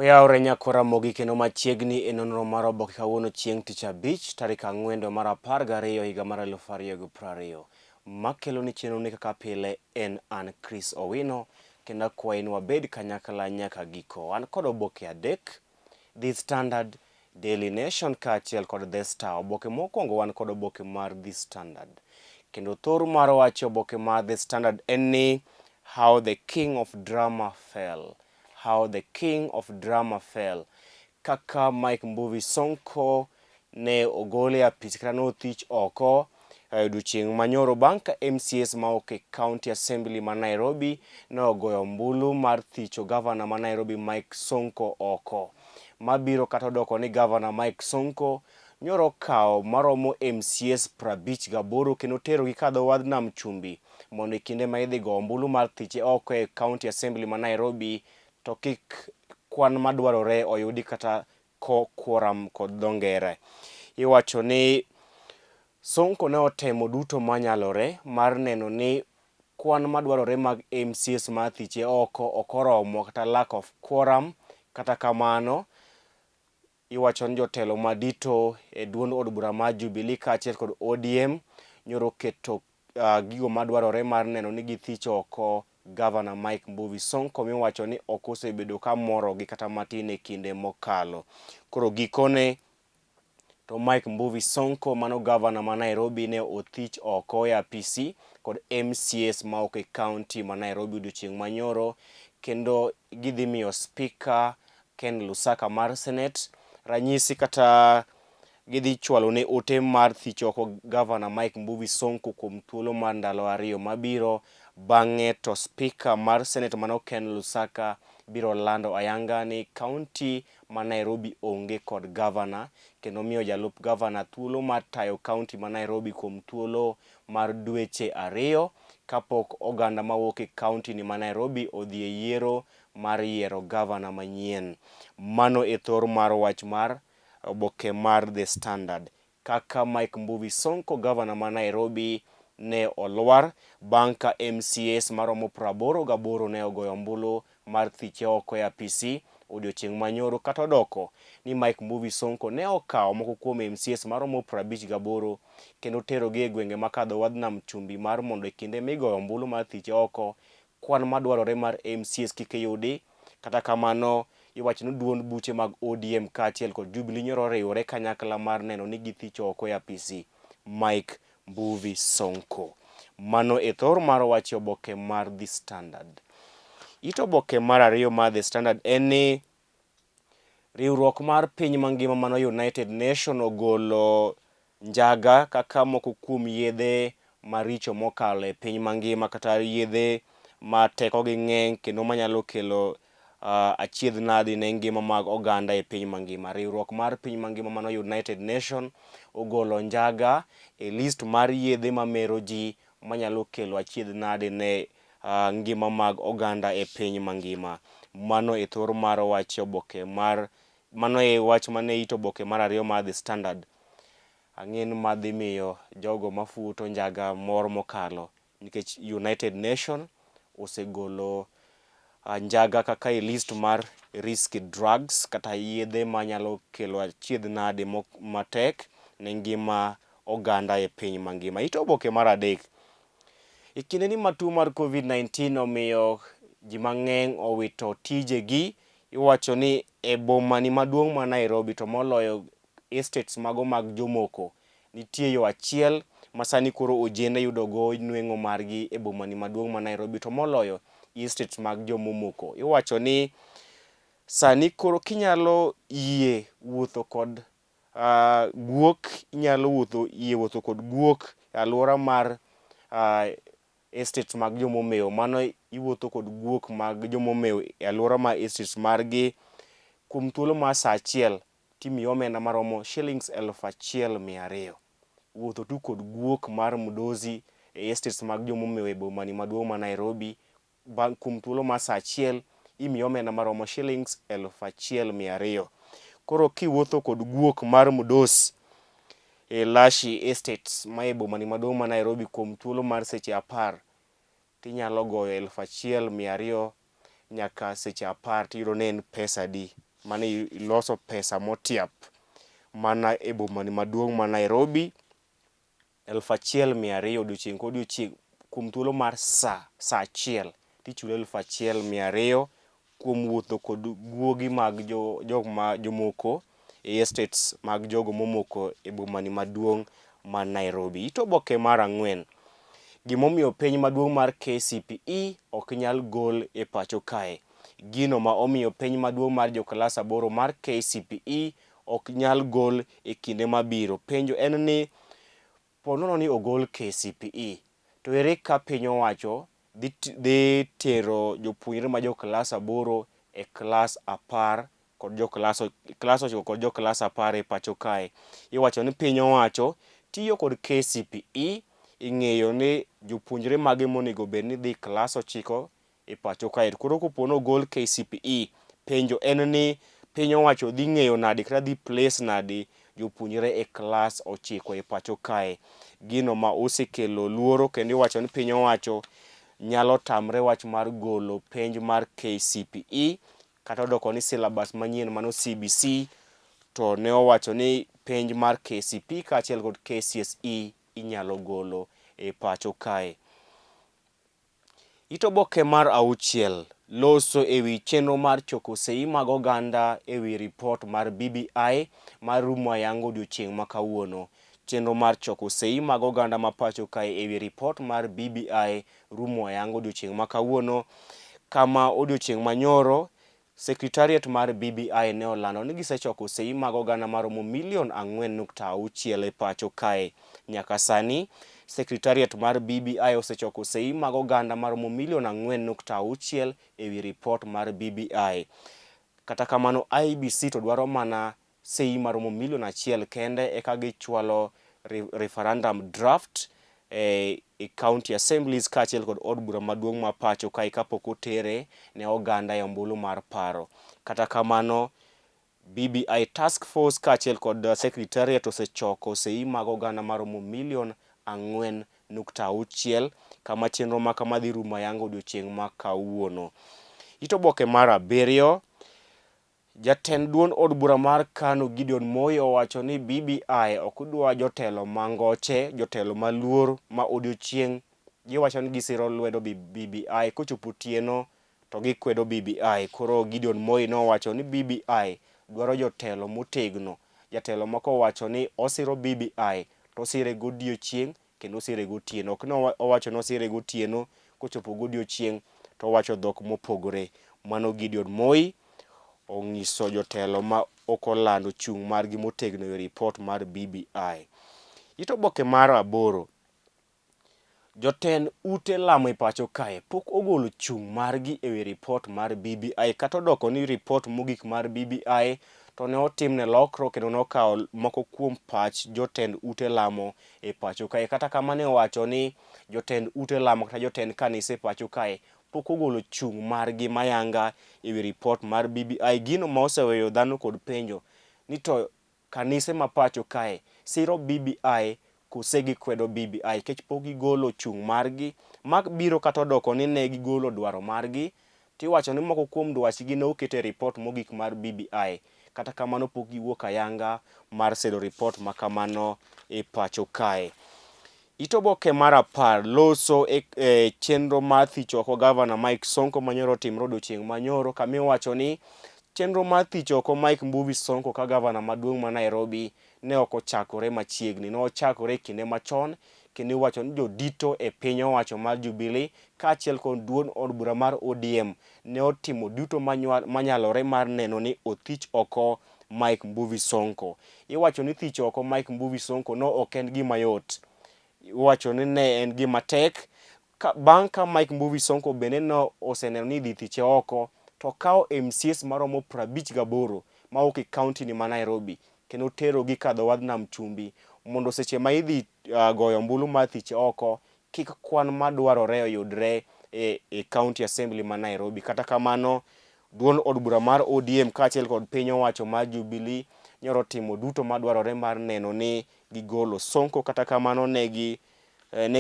Oyawre nyakora mogik kendo machiegni e nonro mar oboke kawuono chieng' tich abich tarik 4 dwe mar 12 higa mar 2020. Makelo ni chenro ni kaka pile en an Chris Owino kendo akwayi ni wabed kanyakla nyaka giko. An kod oboke adek, The Standard, Daily Nation kaachiel kod The Star. Oboke mokwongo wan kod oboke mar The Standard. Kendo thor mar wach oboke mar The Standard en ni How the King of Drama Fell. How the King of Drama Fell. Kaka Mike Mbuvi Sonko ne ogole apis kata nothich oko odiochieng' manyoro bang' ka MCAs maok e County Assembly ma Nairobi ne ogoyo ombulu mar thicho gavana ma Nairobi Mike Sonko oko. Mabiro kata doko ni gavana Mike Sonko nyoro kawo maromo MCAs 58 kendo terogi kadho wadh Nam Chumbi mondo e kinde ma idhi go ombulu mar thiche oko e County Assembly ma Nairobi to kik kwan madwarore oyudi kata quorum kod dho ngere. Iwacho ni Sonko ne otemo duto manyalore mar neno ni kwan madwarore mag MCAs ma thiche oko okoromo kata lack of quorum. Kata kamano, iwacho ni jotelo madito e duond od bura mar Jubilee kaachiel kod ODM nyoro keto gigo madwarore mar neno ni githicho oko Governor Mike Mbuvi Sonko, miwacho ni ok osebedo ka morogi kata matin e kinde mokalo. Koro gikone to Mike Mbuvi Sonko mano gavana ma Nairobi ne othich oko e apisi kod MCAs maok e county ma Nairobi odiochieng' manyoro, kendo gidhi miyo speaker Ken Lusaka mar Senate ranyisi kata gidhi chwalo ne ote mar thicho oko gavana Mike Mbuvi Sonko kuom thuolo mar ndalo 2 mabiro. Bang'e to speaker mar Senate mano Ken Lusaka biro lando ayanga ni county ma Nairobi onge kod gavana, kendo miyo jalup gavana thuolo mar tayo county ma Nairobi kuom thuolo mar dweche 2 kapok oganda mawuok e county ni ma Nairobi odhi e yiero mar yiero gavana manyien. Mano e thor mar wach mar oboke mar The Standard. Kaka Mike Mbuvi Sonko gavana ma Nairobi ne olwar bang' ka MCAs maromo 88 ne ogoyo ombulu mar thiche oko e apisi odiochieng' manyoro, kata odoko ni Mike Mbuvi Sonko ne okawo moko kuom MCAs maromo 58 kendo terogi e gwenge makadho wadh Nam Chumbi mar mondo e kinde migoyo ombulu mar thiche oko kwan madwarore mar MCAs kik yudi. Kata kamano, iwacho ni duond buche mag ODM kaachiel kod Jubilee nyoro riwore kanyakla mar neno ni githicho oko e apisi Mike Mbuvi Sonko. Mano e thor mar wach oboke mar The Standard. Ito oboke mar 2 mar The Standard en ni riwruok mar piny mangima mano United Nation ogolo njaga kaka moko kuom yedhe maricho mokalo e piny mangima, kata yedhe ma tekogi ng'eny kendo manyalo kelo achiedh nadi ne ngima mag oganda e piny mangima. Riwruok mar piny mangima mano United Nation ogolo njaga e list mar yedhe mamero ji manyalo kelo achiedh nadi ne ngima mag oganda e piny mangima. Mano e thor mar wach oboke mar mano e wach mane ito oboke mar 2 mar The Standard. Ang'en madhi miyo jogo mafuto njaga mor mokalo nikech United Nation osegolo njaga kaka e list mar risky drugs kata yedhe manyalo kelo achiedh nadi matek ne ngima oganda e piny mangima. Ito oboke mar 3. E kinde ni matuo mar COVID-19 omiyo ji mang'eny owito tijegi, iwacho ni e boma ni maduong' ma Nairobi to moloyo estates mago mag jomoko, nitie yo achiel masani koro ojende yudogo nweng'o margi e boma ni maduong' ma Nairobi to moloyo estates mag jomomoko. Iwacho ni sani koro kinyalo yie wuotho kod guok, inyalo yie wuotho kod guok e alwora mar estates mag jomomeo. Mano iwuotho kod guok mag jomomeo e alwora mar estates margi kuom thuolo mar saa achiel timiyo omenda maromo shillings 1,200. Wuotho tu kod guok mar mdosi e estates mag jomomeo e boma ni maduong' ma Nairobi kuom thuolo mar saa achiel imiyo omenda maromo shillings 1,200. Koro kiwuotho kod guok mar mdosi e Lashi Estates ma e boma ni maduong' ma Nairobi kuom thuolo mar seche 10 tinyalo goyo 1,200 nyaka seche 10 tiyudo ni en pesa di. mane iloso pesa motiap mana e boma maduong' ma Nairobi, 1,200 odiochieng' kodiochieng' kuom thuolo mar saa achiel tichulo 1,200 kuom wuotho kod guogi mag jomoko e estates mag jogo momoko e bomani maduong' ma Nairobi. Ito oboke mar 4, gimomiyo penj maduong' mar KCPE ok nyal gol e pacho kae. Gino ma omiyo penj maduong' mar joklas 8 mar KCPE ok nyal gol e kinde mabiro. Penjo en ni, ponono ni ogol KCPE, to ere ka piny owacho dhi tero jopuonjre ma joklas 8 e klas 10 kod klas 9 kod joklas 10 e pacho kae. Iwacho ni piny owacho tiyo kod KCPE, ing'eyo ni jopuonjre mage monego bed ni dhi klas 9 e pacho kae. Koro kopono ogol KCPE, penjo en ni piny owacho dhi ng'eyo nade kata dhi place nade jopuonjre e klas 9 e pacho kae. Gino ma osekelo luoro, kendo iwacho ni piny owacho nyalo tamre wach mar golo penj mar KCPE kata doko ni syllabus manyien mano CBC, to ne owacho ni penj mar KCPE kaachiel kod KCSE inyalo golo e pacho kae. Ito oboke mar 6, loso ewi chenro mar choko sei mag oganda ewi ripot mar BBI mar rumo ayanga odiochieng' ma kawuono. Chenro mar choko sei mag oganda ma pacho kae ewi ripot mar BBI rumo ayanga odiochieng' ma kawuono, kama odiochieng' manyoro Secretariat mar BBI ne olando ni gisechoko sei mag oganda maromo 4.6 e pacho kae. Nyaka sani Secretariat mar BBI osechoko sei mag oganda maromo 4.6 ewi ripot mar BBI. Kata kamano IEBC to dwaro mana sei maromo 1,000,000 kende eka gichwalo referendum draft e county assemblies kaachiel kod od bura maduong' ma pacho kae kapok otere ne oganda e ombulu mar paro. Kata kamano BBI task force kaachiel kod secretariat osechoko sei mag oganda maromo 4.6 kama chenro ma kama dhi rumo ayanga odiochieng' ma kawuono. Ito oboke mar 7, jatend duond od bura mar KANU Gideon Moi owacho ni BBI ok dwa jotelo mangoche, jotelo maluor ma odiochieng' giwacho ni gisiro lwedo BBI, kochopo otieno to gikwedo BBI. Koro Gideon Moi nowacho ni BBI dwaro jotelo motegno, jatelo ma kowacho ni osiro BBI to osire godiochieng' kendo osire gotieno. Ok no owacho ni osire gotieno, kochopo godiochieng' to owacho dhok mopogore. Mano Gideon Moi onyiso jotelo ma okolando chung' margi motegno e ripot mar BBI. Ito oboke mar 8, jotend ute lamo e pacho kae pok ogolo chung' margi ewi ripot mar BBI, kata odoko ni ripot mogik mar BBI to ne otimne lokruok kendo nokawo moko kuom pach jotend ute lamo e pacho kae. Kata kamano owacho ni jotend ute lamo kata jotend kanisa e pacho kae pok ogolo chung' margi mayanga ewi ripot mar BBI. Gino ma oseweyo dhano kod penjo ni to kanise ma pacho kae siro BBI kose gikwedo BBI, kech pok gigolo chung' margi. Mak biro kata odoko ni ne gigolo dwaro margi, tiwacho ni moko kuom dwachgi ne oket e ripot mogik mar BBI. Kata kamano pok giwuok ayanga mar siro ripot ma kamano e pacho kae. Ito oboke mar 10, loso e chenro mar thicho oko Gavana Mike Sonko manyoro otimre odiochieng' manyoro, kama iwacho ni chenro mar thicho oko Mike Mbuvi Sonko ka gavana maduong' ma Nairobi ne ok ochakore machiegni, ne ochakore kinde machon, kendo iwacho ni jodito e piny owacho mar Jubilee kaachiel kod duond od bura mar ODM ne otimo duto manyalore mar neno ni othich oko Mike Mbuvi Sonko. Iwacho ni thicho oko Mike Mbuvi Sonko no ok en gima yot, iwacho ni ne en gima tek. Bang' ka Mike Mbuvi Sonko bende no oseneno ni idhi thiche oko, to kao MCS maromo 58 mawuok e kaunti ni ma Nairobi kendo tero gi kadho wadh Nam Chumbi mondo seche ma idhi goyo ombulu mar thiche oko kik kwan madwarore oyudre e county assembly ma Nairobi. Kata kamano duond od bura mar ODM kaachiel kod piny owacho mar Jubilee nyoro timo duto madwarore mar neno ni gigolo Sonko. Kata kamano ne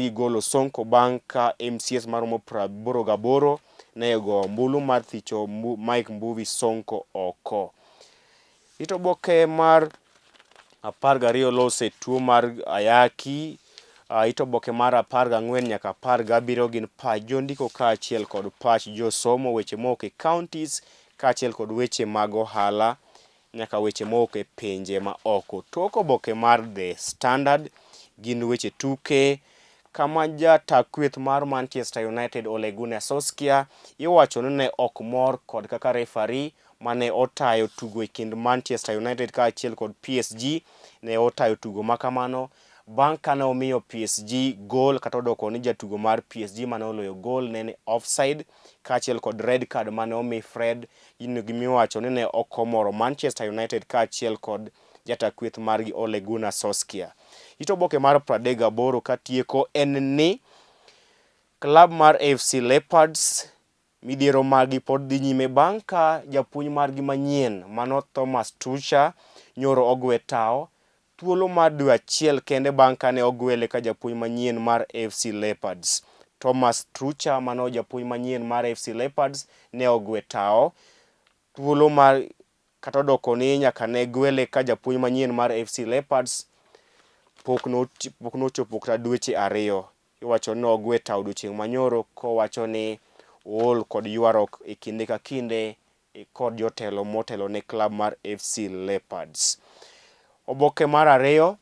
gigolo Sonko bang' ka MCS maromo 88 ne go ombulu mar thicho Mike Mbuvi Sonko oko. Ito oboke mar 12 lose tuo mar ayaki. Ito oboke mar 14 nyaka 17 gin pach jondiko kaachiel kod pach josomo, weche mowuok e counties kaachiel kod weche mag ohala nyaka weche mowuok e pinje ma oko. Tok oboke mar The Standard gin weche tuke, kama jata kweth mar Manchester United Ole Gunnar Solskjaer iwacho ni ne ok mor kod kaka referee mane otayo tugo e kind Manchester United kaachiel kod PSG ne otayo tugo makamano bang' kane omiyo PSG gol kata odoko ni jatugo mar PSG mane oloyo gol ne offside kaachiel kod red card mane omi Fred. Gimiwacho ni ne ok omoro Manchester United kaachiel kod jata kweth margi Ole Gunnar Solskjaer. Ito oboke mar 38 katieko en ni klab mar AFC Leopards midhiero margi pod dhi nyime bang' ka japuonj margi manyien mano Thomas Tuchel nyoro ogwe tao thuolo mar dwe achiel kende bang' kane ogwele ka japuonj manyien mar AFC Leopards. Thomas Tuchel mano japuonj manyien mar AFC Leopards ne ogwe tao thuolo mar kata odoko ni nyaka ne gwele ka japuonj manyien mar AFC Leopards pok nochopo kata dweche 2. Iwacho ni ogwe tao odiochieng' manyoro kowacho ni ool kod ywarok e kinde ka kinde kod jotelo motelo ne klab mar AFC Leopards. Oboke mar 2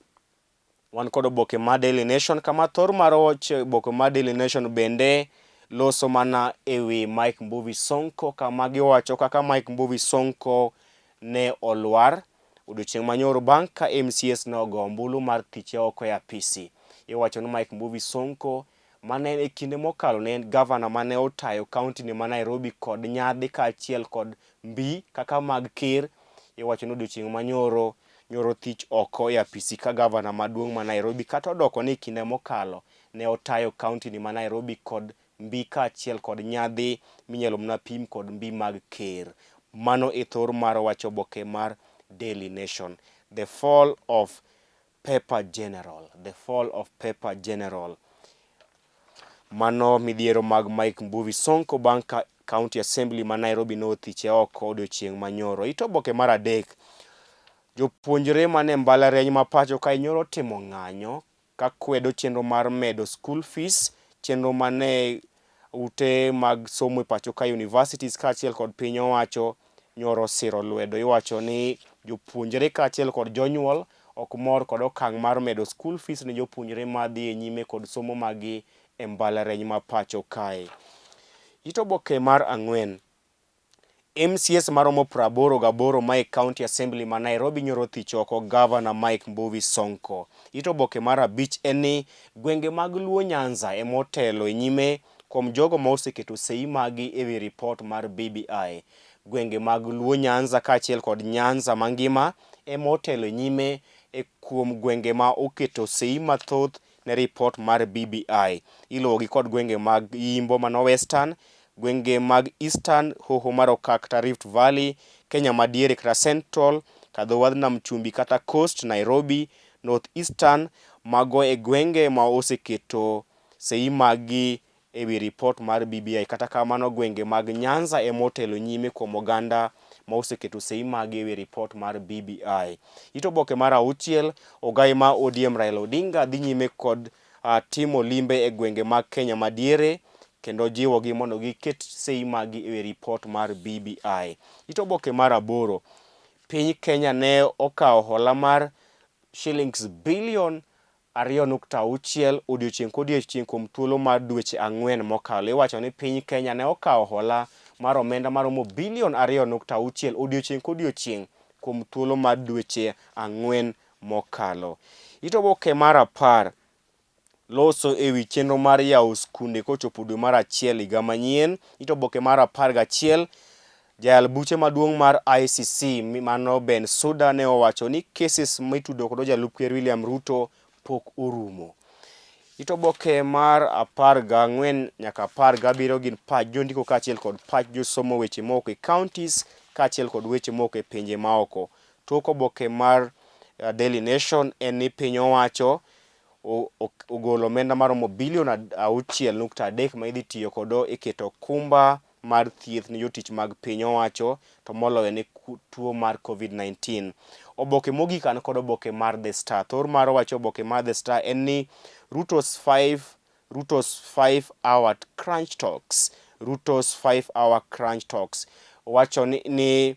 wan kod oboke mar Daily Nation, kama thor mar oboke mar Daily Nation bende loso mana ewi Mike Mbuvi Sonko, kama giwacho kaka Mike Mbuvi Sonko ne olwar odiochieng' manyoro bang' ka MCS ne ogo ombulu mar thiche oko e apisi. Iwacho ni Mike Mbuvi Sonko mane e kinde mokalo ne en gavana mane otayo kaunti ni ma Nairobi kod nyadhi kaachiel kod mbi kaka mag ker. Iwacho ni odiochieng' manyoro nyoro thich oko e apisi ka gavana maduong' ma Nairobi, kata odoko ni kinde mokalo ne otayo kaunti ni ma Nairobi kod mbi kaachiel kod nyadhi minyalo mna pim kod mbi mag ker. Mano e thor mar wacho oboke mar Daily Nation. The fall of Pepper General. The fall of Pepper General. Mano midhiero mag Mike Mbuvi Sonko bang' ka County Assembly ma Nairobi no thiche oko odiochieng' manyoro. Ito oboke mar 3 jopuonjre mane mbalariany ma pacho ka nyoro timo ng'anyo ka kwedo chenro mar medo school fees, chenro mane ute mag somo e pacho ka universities kaachiel kod piny owacho nyoro siro lwedo. Iwacho ni jopuonjre kaachiel kod jonyuol ok mor kod okang' mar medo school fees ne jopuonjre madhi e nyime kod somo magi e mbalariany ma pacho kae. Ito oboke mar 4 MCS maromo 88 ma e County Assembly ma Nairobi nyoro thich oko Governor Mike Mbuvi Sonko. Ito oboke mar 5 en ni gwenge mag Luo Nyanza emotelo e nyime kuom jogo ma oseketo sei magi ewi report mar BBI. Gwenge mag Luo Nyanza kaachiel kod Nyanza mangima emotelo e nyime kuom gwenge ma oketo sei mathoth ne report mar BBI. Iluwogi kod gwenge mag Yimbo mano Western, gwenge mag Eastern, Hoho mar Okak, Rift Valley, Kenya madiere kata Central, kadho wadh nam chumbi kata Coast, Nairobi, North Eastern, mago e gwenge ma oseketo sei magi ewi report mar BBI. Kata kamano gwenge mag Nyanza emotelo nyime kuom oganda ma oseketo sei magi ewi report mar BBI. Ito oboke mar 6 ogai ma ODM Raila Odinga dhi nyime kod timo limbe e gwenge mag Kenya madiere kendo jiwogi mondo giket sei magi ewi report mar BBI. Ito oboke mar 8 piny Kenya ne okawo hola mar shillings bilion 2.6 odiochieng' kodiochieng' kuom thuolo mar dweche 4 mokalo. Iwacho ni piny Kenya ne okawo hola mar omenda maromo bilion 2.6 odiochieng' kodiochieng' kuom thuolo mar dweche 4 mokalo. Ito oboke mar 10 loso ewi chenro mar yawo skunde kochopo dwe mar 1 higa manyien. Ito oboke mar 11 jayal buche maduong' mar ICC mano Ben Suda ne owacho ni cases mitudo kod jalup ker William Ruto pok orumo. Ito oboke mar 14 nyaka 17 gin pach jondiko kaachiel kod pach josomo, weche moko e counties kaachiel kod weche moko e pinje maoko. Tok oboke mar Daily Nation en ni piny owacho ogolo omenda maromo bilion 6.3 ma idhi tiyo kodo e keto kumba mar thieth ne jotich mag piny owacho to moloyo ne tuo mar COVID-19. Oboke mogik an kod oboke mar The Star. Thor mar wacho oboke mar The Star en ni Ruto's 5-hour crunch talks. Ruto's 5-hour crunch talks. Wacho ni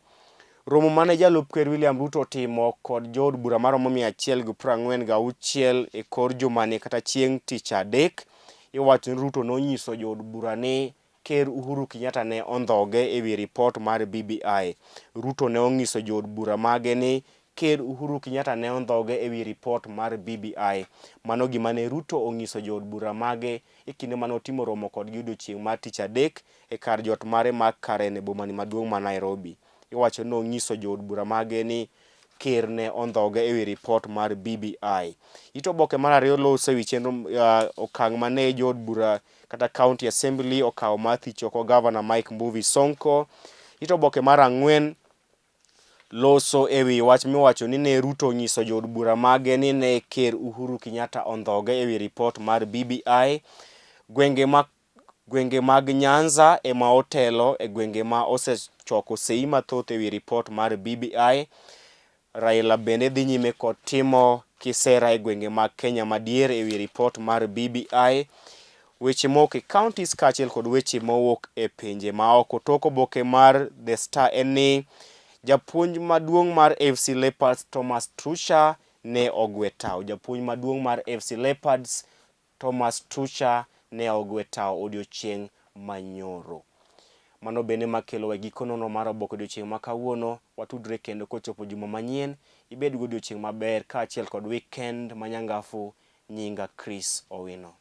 romo mane jalup ker William Ruto timo kod jood bura maromo 146 e kor jumani kata chieng' tich adek. Iwacho ni Ruto nonyiso jood bura ni ker Uhuru Kenyatta ne ondhoge e wi ripot mar BBI. Ruto ne onyiso jood bura mage ni ker Uhuru Kenyatta ne ondhoge e wi ripot mar BBI. Mano gima ne Ruto onyiso jood bura mage e kinde mane otimo romo kodgi odiochieng' mar tich adek e kar jot mare mar Karen e bomani maduong' ma Nairobi. Iwacho ni onyiso jood bura mage ni ker ne ondhoge e wi ripot mar BBI. It oboke mar ariyo loso e wi chenro okang' mane jood bura kata County Assembly okawo mar thicho oko Gavana Mike Mbuvi Sonko. It oboke mar ang'wen loso e wi wach miwacho ni ne Ruto onyiso jood bura mage ni ne ker Uhuru Kenyatta ondhoge e wi ripot mar BBI. Gwenge mag Nyanza ema otelo e gwenge ma osechoko sei mathoth e wi ripot mar BBI. Raila bende dhi nyime kod timo kisera e gwenge mag Kenya madiere e wi ripot mar BBI. Weche moko e counties kaachiel kod weche mowuok e pinje maoko. Tok oboke mar The Star en ni japuonj maduong' mar FC Leopards Thomas Tuchel ne ogwe tao. Japuonj maduong' mar FC Leopards Thomas Tuchel ne ogwe tao odiochieng' manyoro. Mano bende makelo wa giko nono mar oboke odiochieng' ma kawuono. Watudre kendo kochopo juma manyien. Ibed go odiochieng' maber kaachiel kod weekend manyangafu. Nyinga Chris Owino.